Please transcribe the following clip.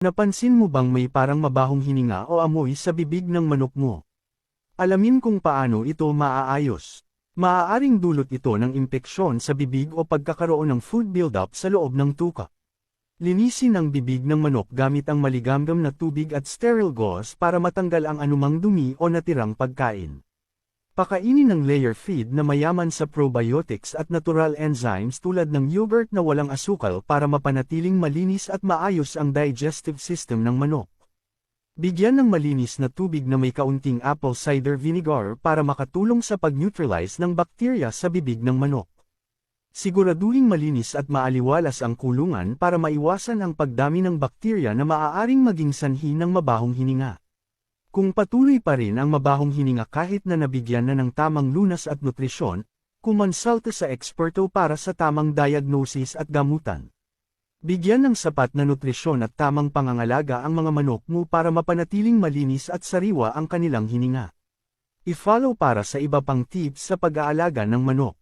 Napansin mo bang may parang mabahong hininga o amoy sa bibig ng manok mo? Alamin kung paano ito maaayos. Maaaring dulot ito ng impeksyon sa bibig o pagkakaroon ng food buildup sa loob ng tuka. Linisin ang bibig ng manok gamit ang maligamgam na tubig at sterile gauze para matanggal ang anumang dumi o natirang pagkain. Pakainin ng layer feed na mayaman sa probiotics at natural enzymes tulad ng yogurt na walang asukal para mapanatiling malinis at maayos ang digestive system ng manok. Bigyan ng malinis na tubig na may kaunting apple cider vinegar para makatulong sa pag-neutralize ng bakterya sa bibig ng manok. Siguraduhing malinis at maaliwalas ang kulungan para maiwasan ang pagdami ng bakterya na maaaring maging sanhi ng mabahong hininga. Kung patuloy pa rin ang mabahong hininga kahit na nabigyan na ng tamang lunas at nutrisyon, kumonsulta sa eksperto para sa tamang diagnosis at gamutan. Bigyan ng sapat na nutrisyon at tamang pangangalaga ang mga manok mo para mapanatiling malinis at sariwa ang kanilang hininga. I-follow para sa iba pang tips sa pag-aalaga ng manok.